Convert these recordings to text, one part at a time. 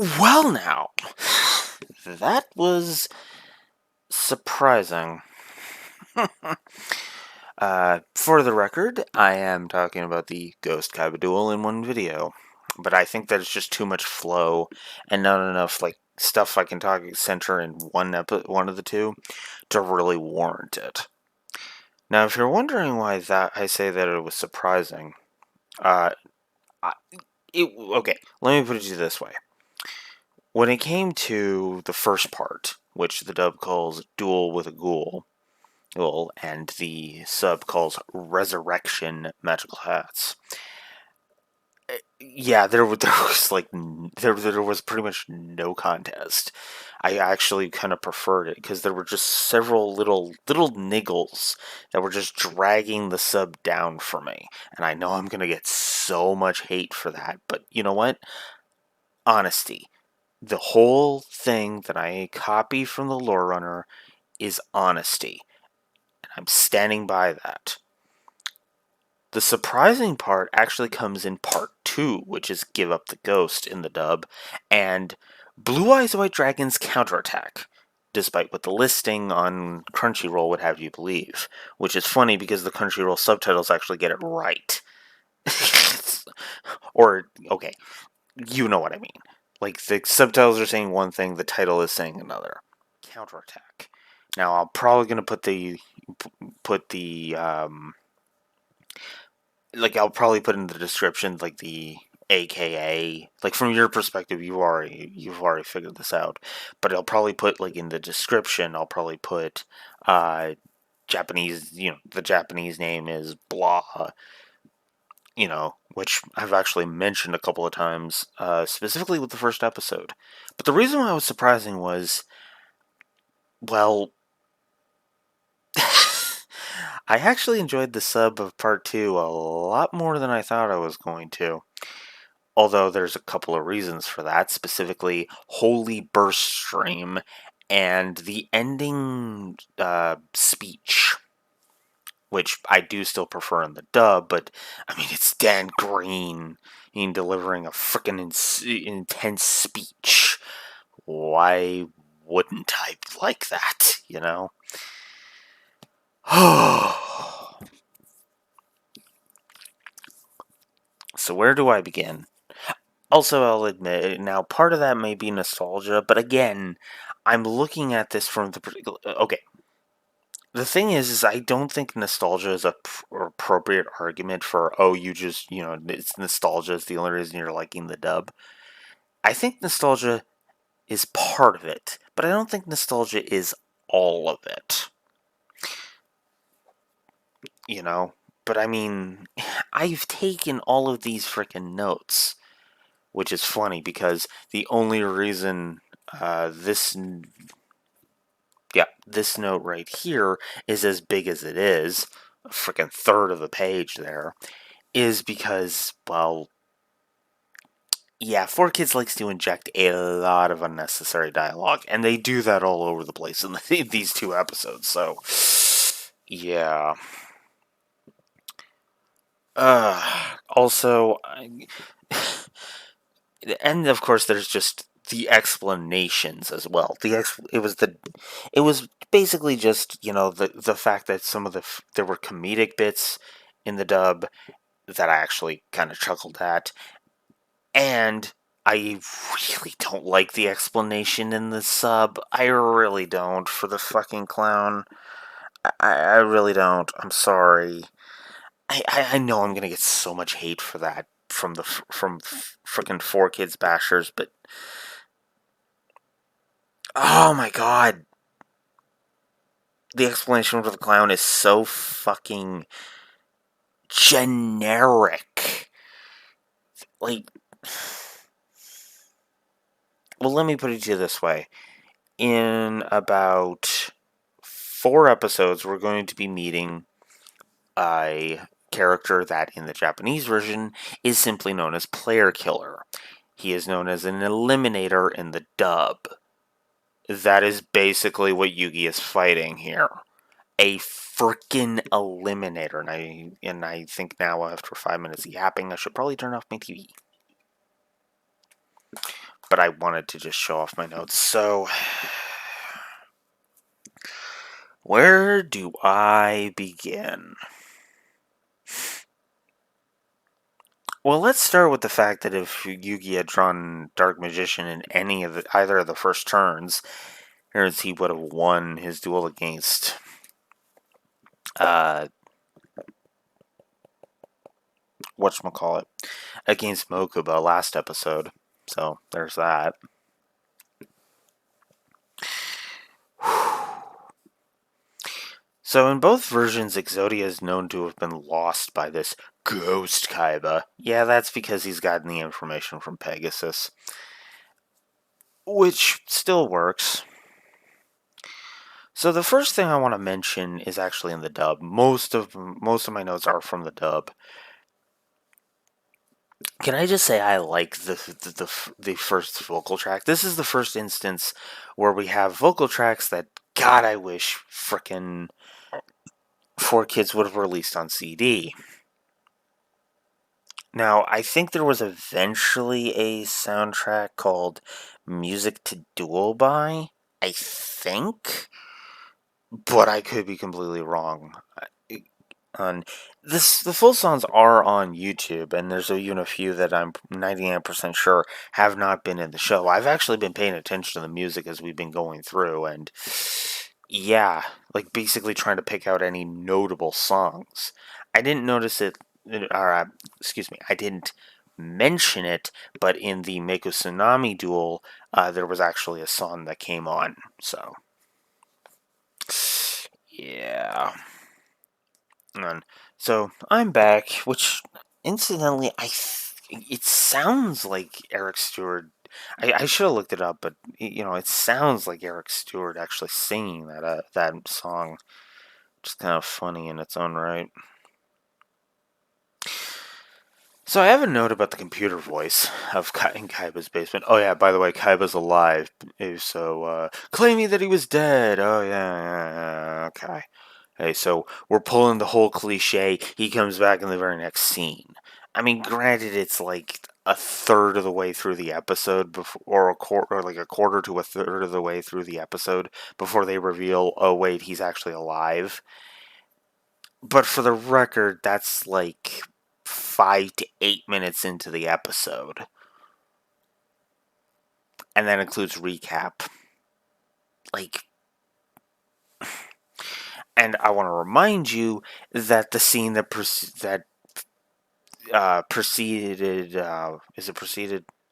Well, now, that was surprising. For the record, I am talking about the Ghost Kaiba Duel in one video, but I think that it's just too much flow and not enough stuff I can talk center in one of the two to really warrant it. Now, if you're wondering why that I say that it was surprising, uh, okay, let me put it to you this way. When it came to the first part, which the dub calls Duel with a Ghoul, and the sub calls Resurrection Magical Hats, yeah, there was there was pretty much no contest. I actually kind of preferred it because there were just several little niggles that were just dragging the sub down for me, and I know I'm gonna get so much hate for that, but you know what? Honesty. The whole thing that I copy from the lore runner is honesty, and I'm standing by that. The surprising part actually comes in part 2, which is Give Up the Ghost in the dub, and Blue Eyes White Dragon's Counterattack, despite what the listing on Crunchyroll would have you believe, which is funny because the Crunchyroll subtitles actually get it right. Or, okay, you know what I mean. Like, the subtitles are saying one thing, the title is saying another. Counterattack. Now, I'm probably going to put the I'll probably put in the description like the AKA, like from your perspective you've already figured this out, but I'll probably put like in the description I'll probably put Japanese, the Japanese name is blah, which I've actually mentioned a couple of times, specifically with the first episode. But the reason why it was surprising was, well, I actually enjoyed the sub of part 2 a lot more than I thought I was going to. Although there's a couple of reasons for that, specifically Holy Burst Stream and the ending speech, which I do still prefer in the dub, but I mean, it's Dan Green delivering a freaking intense speech. Why wouldn't I like that, So where do I begin? Also, I'll admit, now part of that may be nostalgia, but again, I'm looking at this from the particular. Okay, the thing is I don't think nostalgia is a appropriate argument for, oh, you just, it's nostalgia is the only reason you're liking the dub. I think nostalgia is part of it, but I don't think nostalgia is all of it. But I mean, I've taken all of these freaking notes. Which is funny because the only reason this note right here is as big as it is, a freaking third of the page there, is because, well, yeah, 4Kids likes to inject a lot of unnecessary dialogue, and they do that all over the place in these 2 episodes, so, yeah. Also, and of course, there's just the explanations as well. It was basically just the fact that some of there were comedic bits in the dub that I actually kind of chuckled at, and I really don't like the explanation in the sub. I really don't, for the fucking clown. I really don't. I'm sorry. I know I'm gonna get so much hate for that from freaking 4Kids bashers, but oh my god, the explanation for the clown is so fucking generic. Like, well, let me put it to you this way. In about 4 episodes, we're going to be meeting a character that in the Japanese version is simply known as Player Killer. He is known as an Eliminator in the dub. That is basically what Yugi is fighting here. A freaking Eliminator. And I think now, after 5 minutes of yapping, I should probably turn off my TV. but I wanted to just show off my notes. So, where do I begin? Well, let's start with the fact that if Yugi had drawn Dark Magician in either of the first turns, he would have won his duel against whatchamacallit, against Mokuba last episode. So there's that. So in both versions, Exodia is known to have been lost by this ghost Kaiba. Yeah, that's because he's gotten the information from Pegasus, which still works. So the first thing I want to mention is actually in the dub. Most of my notes are from the dub. Can I just say I like the first vocal track? This is the first instance where we have vocal tracks that, God, I wish frickin' 4Kids would have released on CD. Now, I think there was eventually a soundtrack called Music to Duel by, I think, but I could be completely wrong. On this, the full songs are on YouTube, and there's even a few that I'm 99% sure have not been in the show. I've actually been paying attention to the music as we've been going through, and yeah, like basically trying to pick out any notable songs. I didn't notice it, or excuse me, I didn't mention it, but in the Meiko Tsunami duel, there was actually a song that came on, so yeah. And so I'm back, which incidentally, it sounds like Eric Stewart. I should have looked it up, but it sounds like Eric Stewart actually singing that song, which is kind of funny in its own right. So I have a note about the computer voice of in Kaiba's basement. Oh yeah, by the way, Kaiba's alive. So claiming that he was dead. Oh yeah, okay. Okay, so we're pulling the whole cliche. He comes back in the very next scene. I mean, granted, it's like a third of the way through the episode, or a quarter to a third of the way through the episode before they reveal, oh wait, he's actually alive. But for the record, that's like 5 to 8 minutes into the episode, and that includes recap. Like, and I want to remind you that the scene that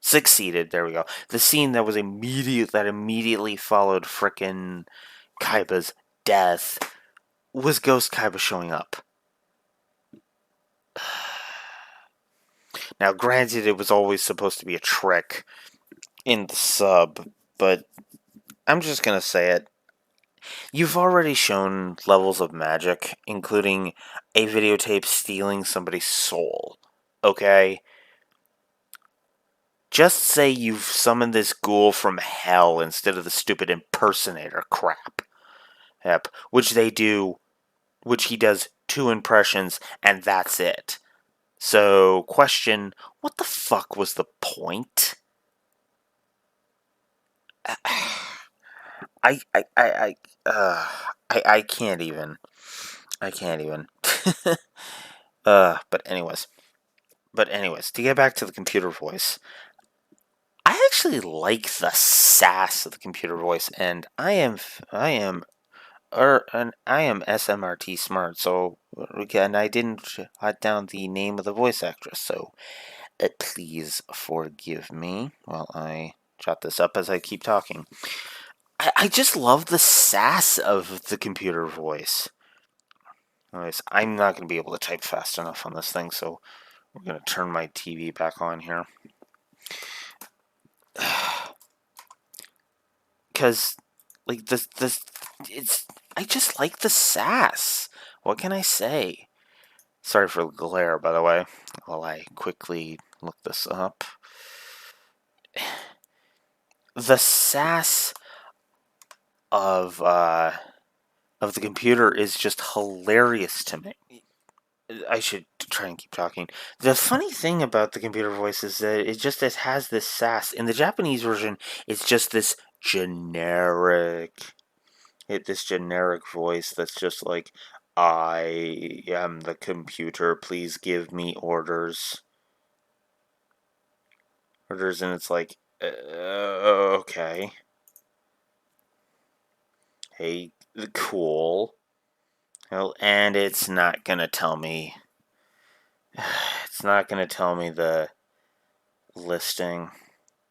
succeeded, there we go, the scene that immediately followed frickin' Kaiba's death was Ghost Kaiba showing up. Now granted, it was always supposed to be a trick in the sub, but I'm just gonna say it. You've already shown levels of magic, including a videotape stealing somebody's soul, okay? Just say you've summoned this ghoul from hell instead of the stupid impersonator crap. Yep, which he does 2 impressions, and that's it. So, question, what the fuck was the point? I can't even. I can't even. But anyways, to get back to the computer voice, I actually like the sass of the computer voice, and I am SMRT smart, so again, I didn't jot down the name of the voice actress, so please forgive me while I jot this up as I keep talking. I just love the sass of the computer voice. Anyways, I'm not going to be able to type fast enough on this thing, so we're going to turn my TV back on here. Because, like, I just like the sass. What can I say? Sorry for the glare, by the way, while I quickly look this up. The sass of the computer is just hilarious to me. I should try and keep talking. The funny thing about the computer voice is that it has this sass. In the Japanese version, it's just this generic voice that's just like, I am the computer, please give me orders. Orders, and it's like, okay. Hey, cool. Well, and it's not gonna tell me. It's not gonna tell me the listing.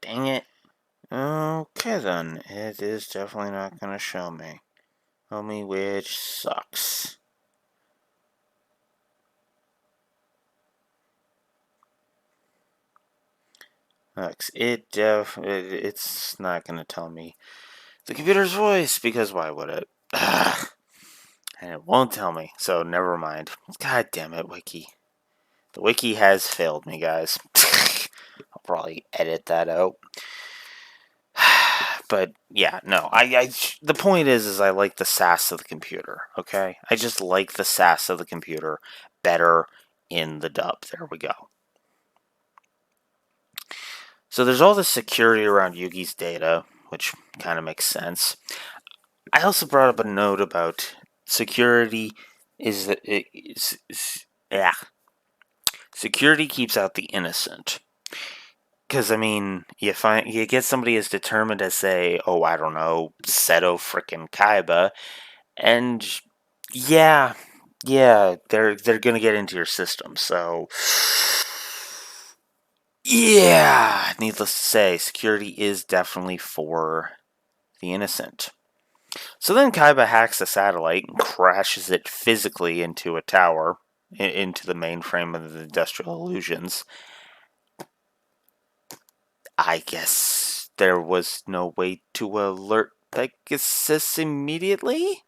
Dang it. Okay then, it is definitely not gonna show me. Show me, which sucks. It's not gonna tell me the computer's voice, because why would it? And it won't tell me, so never mind. God damn it, Wiki. The Wiki has failed me, guys. I'll probably edit that out. But yeah, no. The point is I like the sass of the computer. Okay, I just like the sass of the computer better in the dub. There we go. So there's all this security around Yugi's data, which kind of makes sense. I also brought up a note about security yeah. Security keeps out the innocent. Because, I mean, you get somebody as determined as, say, oh, I don't know, Seto frickin' Kaiba, and yeah, they're gonna get into your system. So, yeah, needless to say, security is definitely for the innocent. So then Kaiba hacks the satellite and crashes it physically into a tower, into the mainframe of the Industrial Illusions. I guess there was no way to alert Pegasus immediately?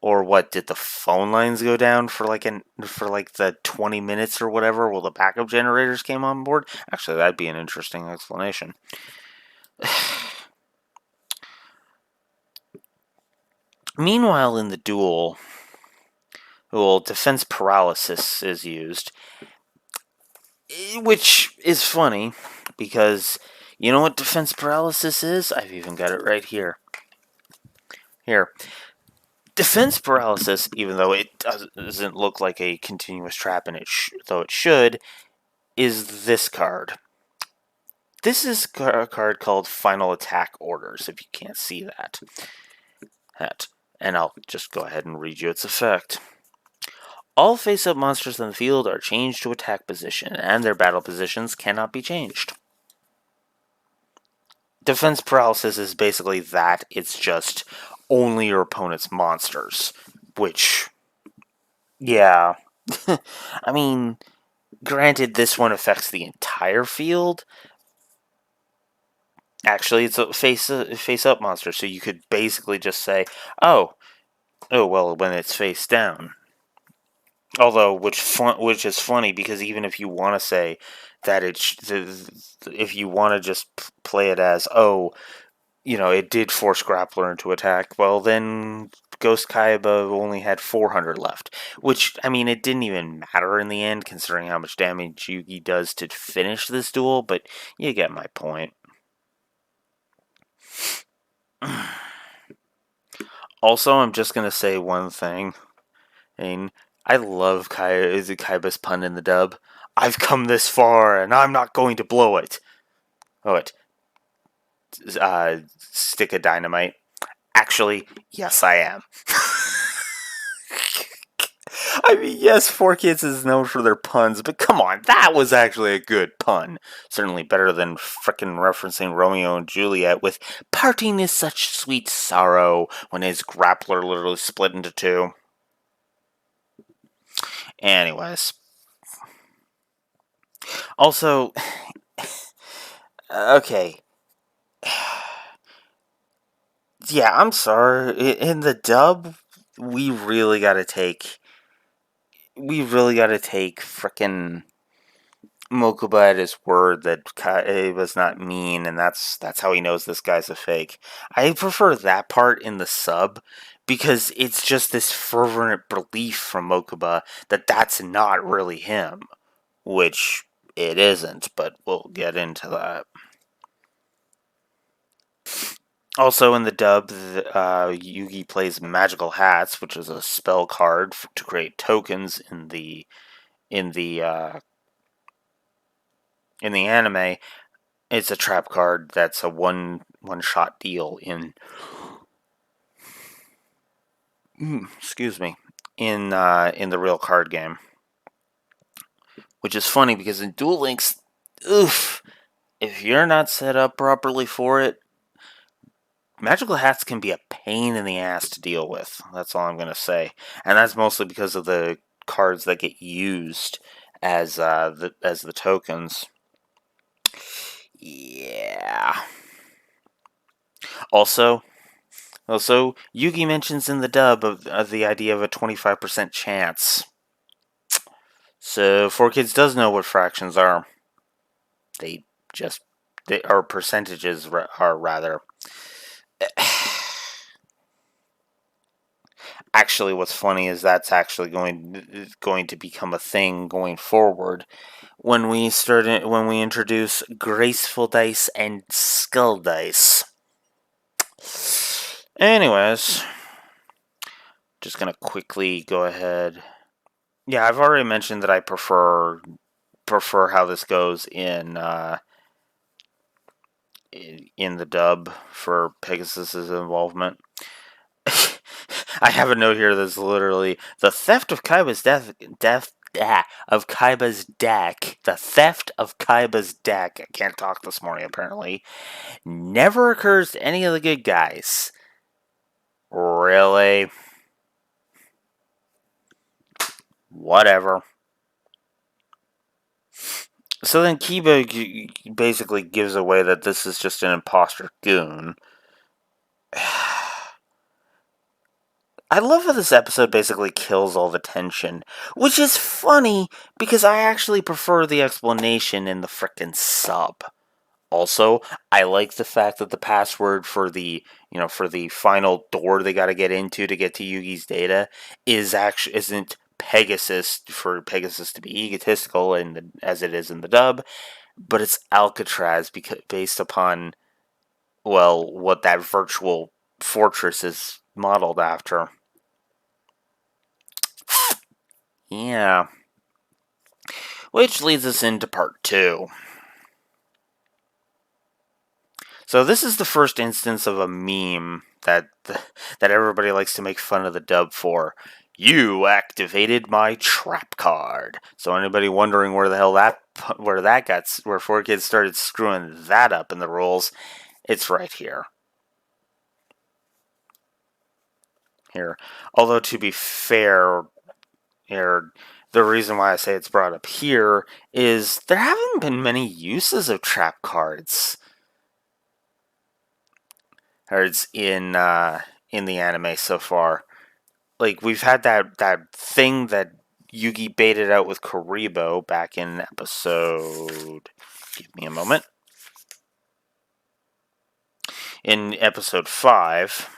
Or what, did the phone lines go down for the 20 minutes or whatever while the backup generators came on board? Actually, that'd be an interesting explanation. Meanwhile, in the duel, defense paralysis is used, which is funny because you know what defense paralysis is? I've even got it right here. Here. Defense paralysis, even though it doesn't look like a continuous trap, and though it should, is this card. This is a card called Final Attack Orders, if you can't see that. And I'll just go ahead and read you its effect. All face-up monsters in the field are changed to attack position, and their battle positions cannot be changed. Defense paralysis is basically that. It's just only your opponent's monsters, which, yeah. I mean, granted, this one affects the entire field. Actually, it's a face-up monster, so you could basically just say, oh, well, when it's face down. Although, which is funny, because even if you want to say that if you want to just play it as, oh, it did force Grappler into attack, well, then Ghost Kaiba only had 400 left. Which, I mean, it didn't even matter in the end, considering how much damage Yugi does to finish this duel, but you get my point. Also, I'm just going to say one thing. I love Kaiba's pun in the dub. I've come this far, and I'm not going to blow it. Oh, stick of dynamite. Actually, yes, I am. I mean, yes, 4Kids is known for their puns, but come on, that was actually a good pun. Certainly better than frickin' referencing Romeo and Juliet with "Parting is such sweet sorrow" when his grappler literally split into two. Anyways. Also, okay. Yeah, I'm sorry. In the dub, we really gotta take frickin' Mokuba at his word that Kaiba's not mean, and that's how he knows this guy's a fake. I prefer that part in the sub, because it's just this fervent belief from Mokuba that that's not really him, which it isn't, but we'll get into that. Also in the dub, Yugi plays Magical Hats, which is a spell card to create tokens in the uh, in the anime. It's a trap card that's a one shot deal excuse me, in the real card game, which is funny because in Duel Links, oof, if you're not set up properly for it, Magical Hats can be a pain in the ass to deal with. That's all I'm gonna say, and that's mostly because of the cards that get used as the tokens. Yeah. Also, Yugi mentions in the dub of the idea of a 25% chance. So 4Kids does know what fractions are. They are percentages are rather. Actually, what's funny is that's actually going to become a thing going forward when we introduce graceful dice and skull dice. Anyways, just gonna quickly go ahead. Yeah, I've already mentioned that I prefer how this goes in the dub for Pegasus's involvement. I have a note here that's literally the theft of Kaiba's of Kaiba's deck. The theft of Kaiba's deck. I can't talk this morning apparently. Never occurs to any of the good guys. Really? Whatever. So then Kiba basically gives away that this is just an imposter goon. I love how this episode basically kills all the tension, which is funny because I actually prefer the explanation in the frickin' sub. Also, I like the fact that the password for the final door they got to get into to get to Yugi's data isn't Pegasus for Pegasus to be egotistical and as it is in the dub, but it's Alcatraz based upon what that virtual fortress is modeled after. Yeah. Which leads us into part 2. So this is the first instance of a meme that everybody likes to make fun of the dub for. You activated my trap card. So anybody wondering where 4Kids started screwing that up in the rules, it's right here. Although to be fair, the reason why I say it's brought up here is there haven't been many uses of trap cards. In the anime so far. Like, we've had that thing that Yugi baited out with Karibo back in episode... Give me a moment. In episode 5...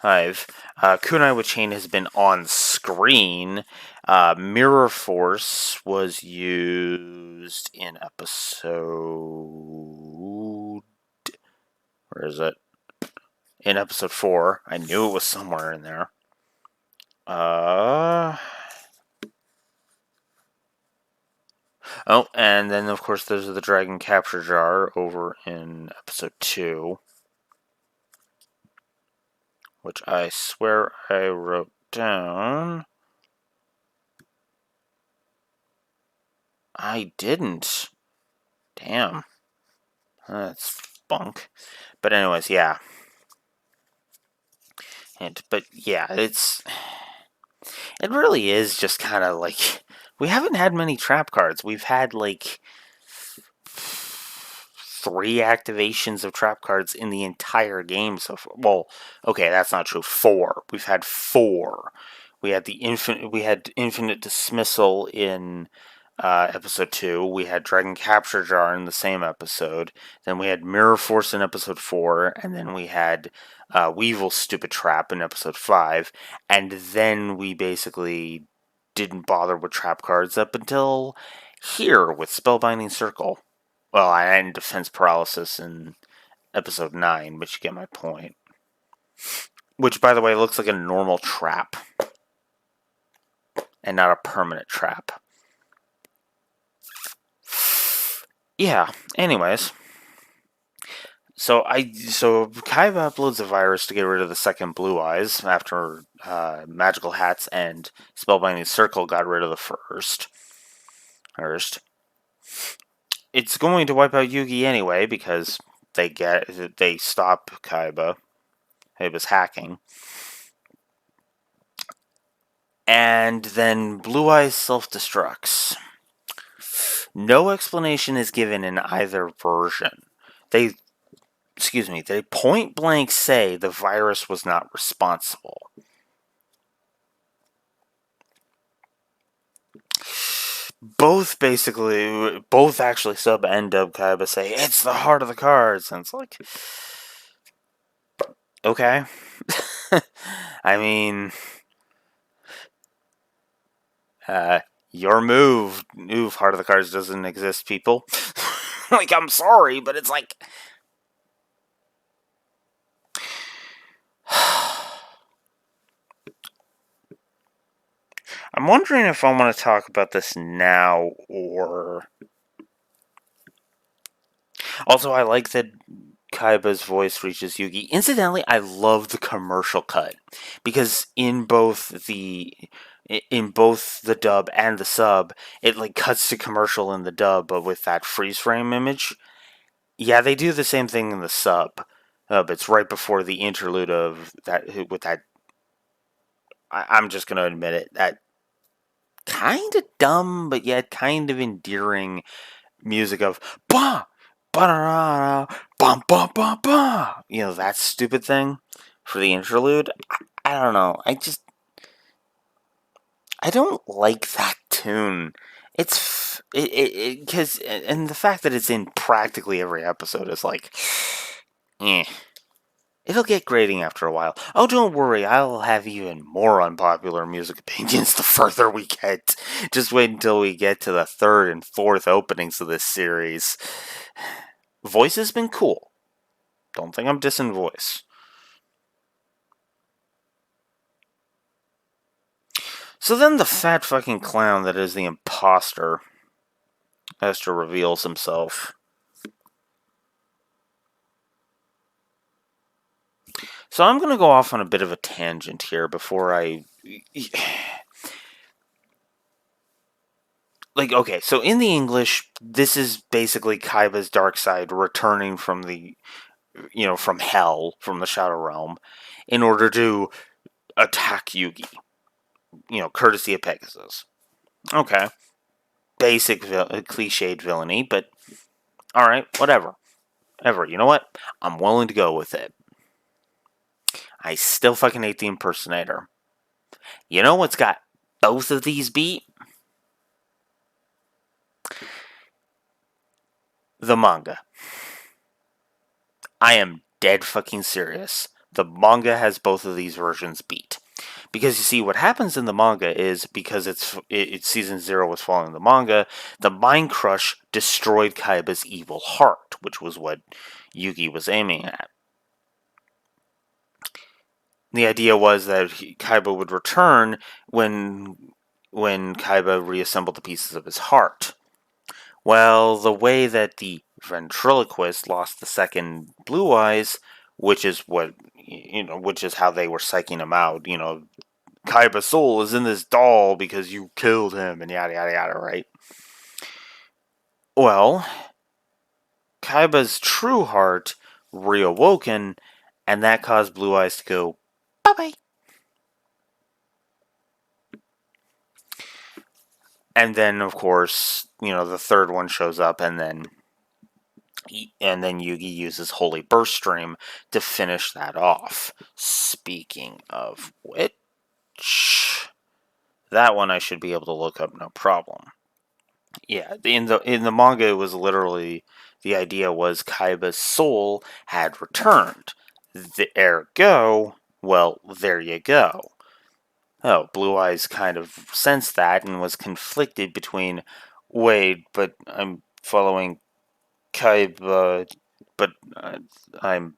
Kunai with Chain has been on screen. Mirror Force was used in episode... Where is it? In episode 4. I knew it was somewhere in there. Oh, and then of course there's the Dragon Capture Jar over in episode 2. Which I swear I wrote down. I didn't. Damn. That's bunk. But anyways, yeah. But yeah, it really is just kind of like, we haven't had many trap cards. We've had like 3 activations of trap cards in the entire game so far. Well, okay, that's not true. 4. We've had 4. We had infinite dismissal in episode 2. We had Dragon Capture Jar in the same episode. Then we had Mirror Force in episode 4. And then we had Weevil's Stupid Trap in episode 5. And then we basically didn't bother with trap cards up until here with Spellbinding Circle. Well, I had Defense Paralysis in episode 9, but you get my point. Which, by the way, looks like a normal trap. And not a permanent trap. Yeah, anyways. So Kaiba uploads a virus to get rid of the second Blue Eyes after Magical Hats and Spellbinding Circle got rid of the first. It's going to wipe out Yugi anyway because they stop Kaiba. It was hacking. And then Blue Eyes self-destructs. No explanation is given in either version. They point blank say the virus was not responsible. Both actually sub and dub Kaiba say it's the heart of the cards, and it's like, okay. I mean, your move, heart of the cards doesn't exist, people. Like, I'm sorry, but it's like, I'm wondering if I want to talk about this now or... Also, I like that Kaiba's voice reaches Yugi. Incidentally, I love the commercial cut because in both the dub and the sub, it like cuts to commercial in the dub, but with that freeze frame image. Yeah, they do the same thing in the sub. It's right before the interlude of that with that. I'm just gonna admit it. That kind of dumb, but yet kind of endearing music of bah, ba-da-da-da, bum, bum, bum, bum. You know, that stupid thing for the interlude. I don't know. I don't like that tune. It's because and the fact that it's in practically every episode is like, eh. It'll get grating after a while. Oh, don't worry, I'll have even more unpopular music opinions the further we get. Just wait until we get to the third and fourth openings of this series. Voice has been cool. Don't think I'm dissing voice. So then the fat fucking clown that is the imposter has to reveals himself. So I'm going to go off on a bit of a tangent here before I... Like, okay, so in the English, this is basically Kaiba's dark side returning from the, from hell, from the Shadow Realm, in order to attack Yugi. Courtesy of Pegasus. Okay. Basic, cliched villainy, but alright, whatever. You know what? I'm willing to go with it. I still fucking hate the impersonator. You know what's got both of these beat? The manga. I am dead fucking serious. The manga has both of these versions beat. Because you see, what happens in the manga is, because it's season 0 was following the manga, the Mind Crush destroyed Kaiba's evil heart, which was what Yugi was aiming at. The idea was that Kaiba would return when Kaiba reassembled the pieces of his heart. Well, the way that the ventriloquist lost the second Blue Eyes, which is how they were psyching him out. Kaiba's soul is in this doll because you killed him, and yada yada yada, right? Well, Kaiba's true heart reawoken, and that caused Blue Eyes to go bye-bye. And then, of course, the third one shows up, and then Yugi uses Holy Burst Stream to finish that off. Speaking of which, that one I should be able to look up no problem. Yeah, in the manga, it was literally the idea was Kaiba's soul had returned. The ergo, well, there you go. Oh, Blue Eyes kind of sensed that and was conflicted between, wait, but I'm following Kaiba, but I'm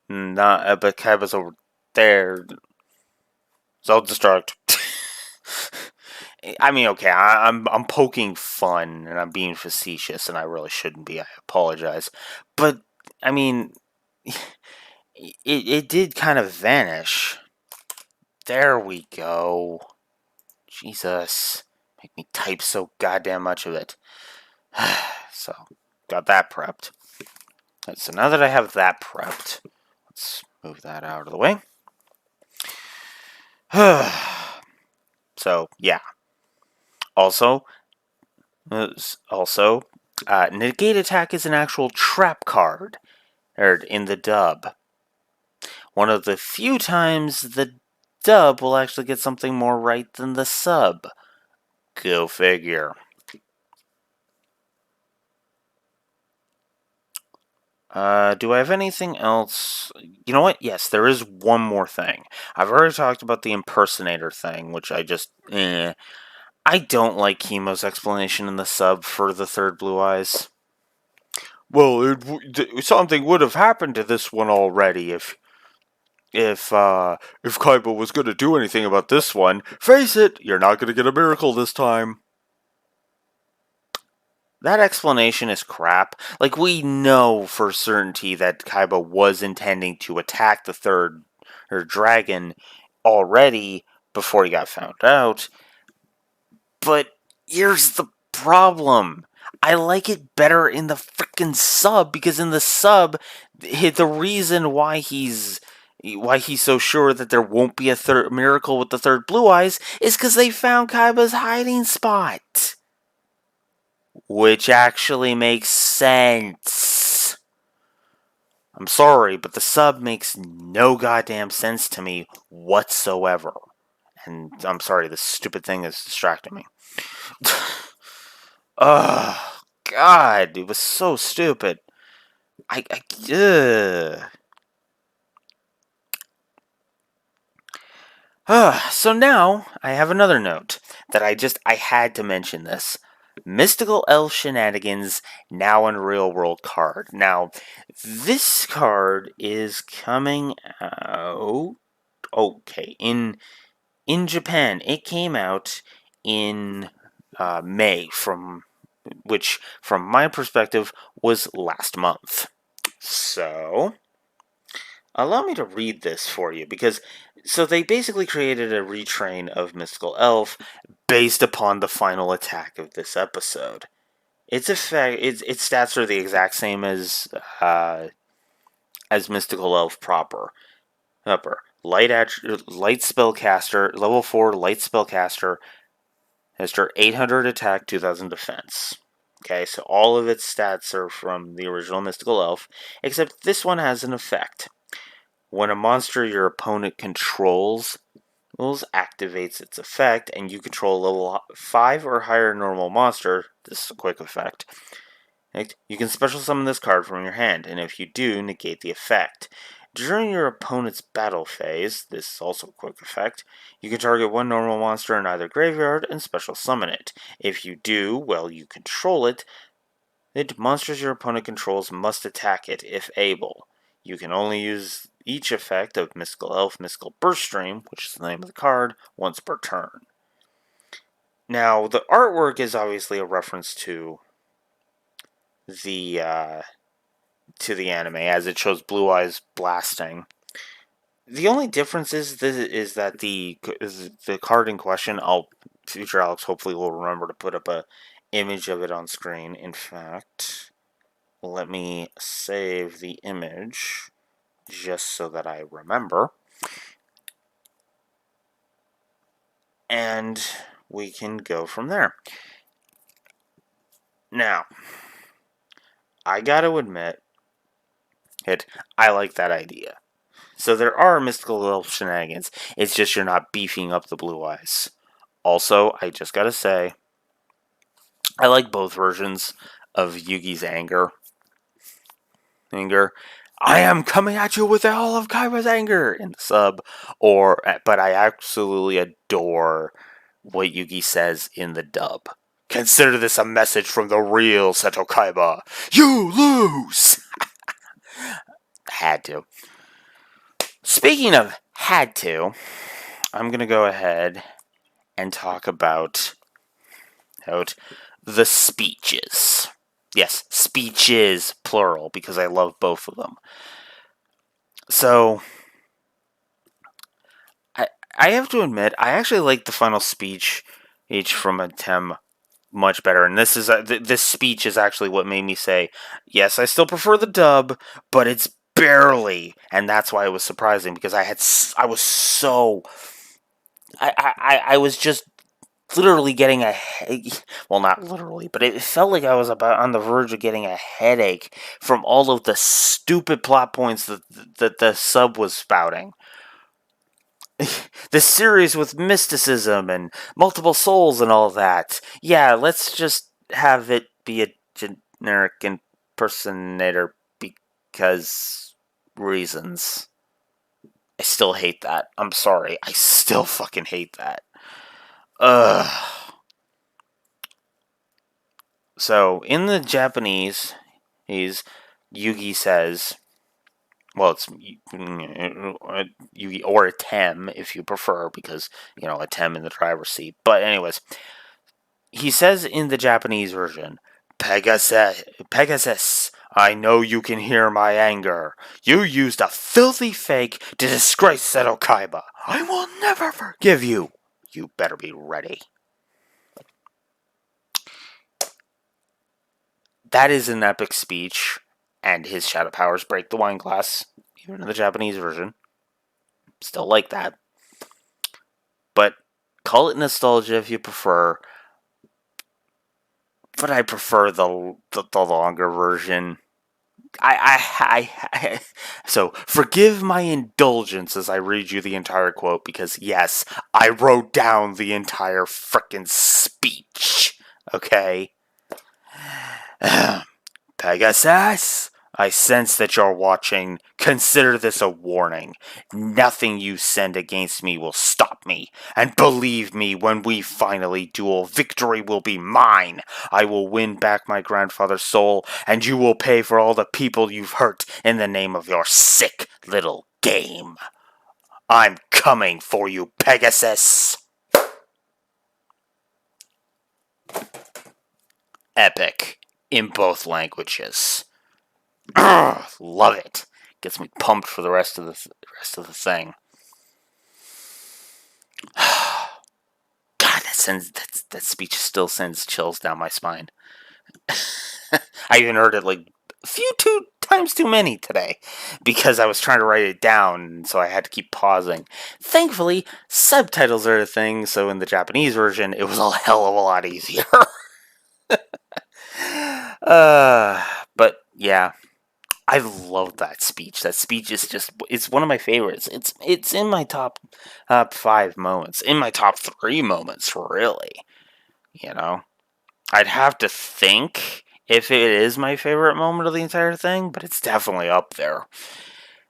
not, but Kaiba's over there, so I'll distract. I mean, okay, I'm poking fun and I'm being facetious, and I really shouldn't be. I apologize, but I mean, it did kind of vanish. There we go. Jesus, make me type so goddamn much of it. So, got that prepped. So now that I have that prepped, let's move that out of the way. So yeah. Also, negate attack is an actual trap card, in the dub. One of the few times the dub will actually get something more right than the sub. Go figure. Do I have anything else? You know what? Yes, there is one more thing. I've already talked about the impersonator thing, which I just, I don't like Chemo's explanation in the sub for the third Blue Eyes. Well, something would have happened to this one already if Kaiba was going to do anything about this one. Face it, you're not going to get a miracle this time. That explanation is crap. Like, we know for certainty that Kaiba was intending to attack the third dragon already before he got found out. But here's the problem. I like it better in the freaking sub, because in the sub, the reason why he's so sure that there won't be a third miracle with the third Blue Eyes is because they found Kaiba's hiding spot. Which actually makes sense. I'm sorry, but the sub makes no goddamn sense to me whatsoever. And I'm sorry, this stupid thing is distracting me. Oh, God, it was so stupid. So now, I have another note that I had to mention this. Mystical Elf Shenanigans, now in Real World card. Now, this card is coming out, okay, in Japan. It came out in May, which, from my perspective, was last month. So, allow me to read this for you, because so they basically created a retrain of Mystical Elf based upon the final attack of this episode. Its stats are the exact same as Mystical Elf proper. Light spellcaster, level 4 light spellcaster, has 800 attack, 2000 defense. Okay, so all of its stats are from the original Mystical Elf, except this one has an effect. When a monster your opponent controls activates its effect, and you control a level 5 or higher normal monster, this is a quick effect, you can special summon this card from your hand, and if you do, negate the effect. During your opponent's battle phase, this is also a quick effect, you can target one normal monster in either graveyard and special summon it. If you do, while you control it, the monsters your opponent controls must attack it if able. You can only use each effect of Mystical Elf Mystical Burst Stream, which is the name of the card, once per turn. Now, the artwork is obviously a reference to the anime, as it shows Blue Eyes blasting. The only difference is that the card in question, future Alex hopefully will remember to put up a image of it on screen. In fact, let me save the image just so that I remember. And we can go from there. Now, I gotta admit, I like that idea. So there are Mystical Elf Shenanigans, it's just you're not beefing up the Blue Eyes. Also, I just gotta say, I like both versions of Yugi's anger. I am coming at you with all of Kaiba's anger in the sub, but I absolutely adore what Yugi says in the dub. Consider this a message from the real Seto Kaiba. You lose! Had to. Speaking of had to, I'm going to go ahead and talk about the speeches. Yes, speeches, plural, because I love both of them. So, I have to admit, I actually like the final speech from Atem much better. And this speech is actually what made me say, yes, I still prefer the dub, but it's barely, and that's why it was surprising, because I was so I was just literally getting well, not literally, but it felt like I was about on the verge of getting a headache from all of the stupid plot points that the sub was spouting. This series with mysticism and multiple souls and all that. Yeah, let's just have it be a generic impersonator because reasons. I still hate that. I'm sorry. I still fucking hate that. Ugh. So, in the Japanese, Yugi says, well, it's Yugi or a Tem if you prefer, because, a Tem in the driver's seat. But anyways, he says in the Japanese version, Pegasus, I know you can hear my anger. You used a filthy fake to disgrace Seto Kaiba. I will never forgive you. You better be ready. That is an epic speech, and his shadow powers break the wine glass, even in the Japanese version. Still like that. But call it nostalgia if you prefer. But I prefer the longer version. So forgive my indulgence as I read you the entire quote, because yes, I wrote down the entire frickin' speech. Okay? Pegasus, I sense that you're watching. Consider this a warning. Nothing you send against me will stop me. And believe me, when we finally duel, victory will be mine. I will win back my grandfather's soul, and you will pay for all the people you've hurt in the name of your sick little game. I'm coming for you, Pegasus. Epic in both languages. Love it. Gets me pumped for the rest of the thing. God, that speech still sends chills down my spine. I even heard it like two times too many today because I was trying to write it down, so I had to keep pausing. Thankfully, subtitles are a thing, so in the Japanese version, it was a hell of a lot easier. But yeah, I love that speech. That speech is it's one of my favorites. It's in my top 5 moments. In my top 3 moments, really. I'd have to think if it is my favorite moment of the entire thing, but it's definitely up there.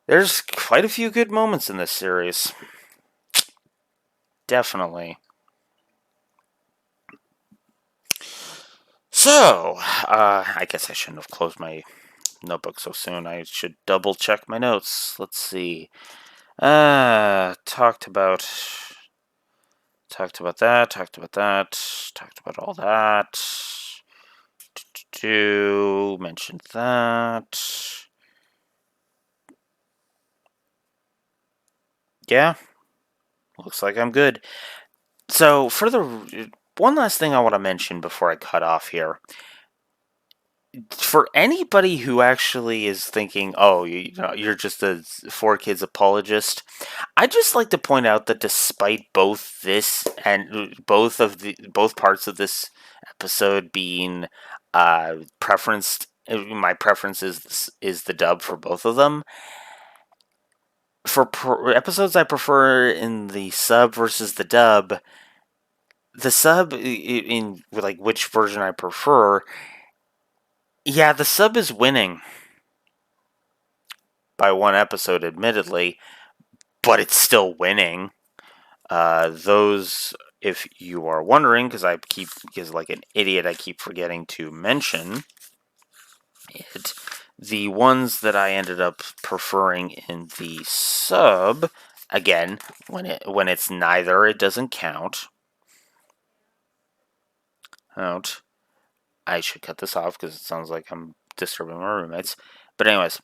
There's quite a few good moments in this series. Definitely. So, I guess I shouldn't have closed my notebook so soon. I should double check my notes. Let's see. Talked about that, talked about all that. Mentioned that. Yeah, looks like I'm good. So, one last thing I want to mention before I cut off here. For anybody who actually is thinking, oh, you're just a 4Kids apologist, I'd just like to point out that despite both this and both parts of this episode being preferenced, my preference is the dub for both of them. For episodes I prefer in the sub versus the dub, the sub in like which version I prefer. Yeah, the sub is winning by one episode, admittedly, but it's still winning. Those, if you are wondering, because like an idiot, I keep forgetting to mention it. The ones that I ended up preferring in the sub, again, when it's neither, it doesn't count. Out. I should cut this off because it sounds like I'm disturbing my roommates. But anyways,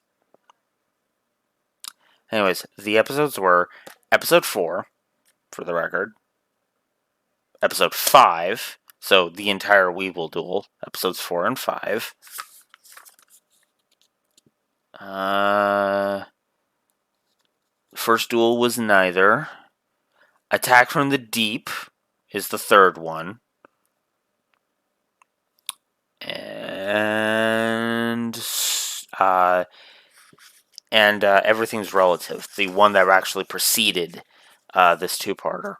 the episodes were episode 4, for the record, episode 5, so the entire Weeble Duel, episodes 4 and 5. First duel was neither. Attack from the Deep is the third one. And Everything's Relative, the one that actually preceded this two-parter.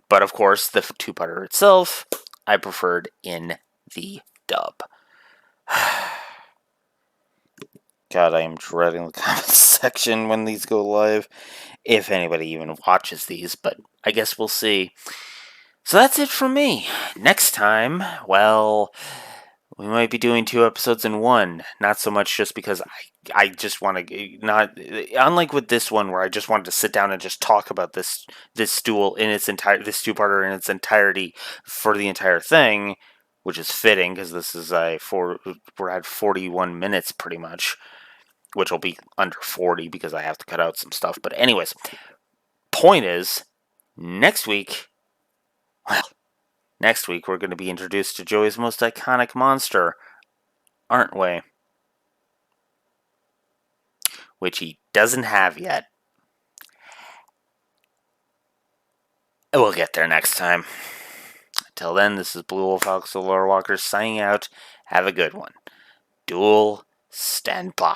But of course, the two-parter itself, I preferred in the dub. God, I am dreading the comments section when these go live. If anybody even watches these, but I guess we'll see. So that's it for me. Next time, well, we might be doing 2 episodes in one. Not so much just because I just want to not, unlike with this one where I just wanted to sit down and just talk about this duel in its entire, this two-parter in its entirety for the entire thing, which is fitting because this is we're at 41 minutes pretty much, which will be under 40 because I have to cut out some stuff. But anyways, point is, next week we're going to be introduced to Joey's most iconic monster, aren't we? Which he doesn't have yet. We'll get there next time. Until then, this is Blue Wolf Alex the Lore Walker signing out. Have a good one. Duel, stand by.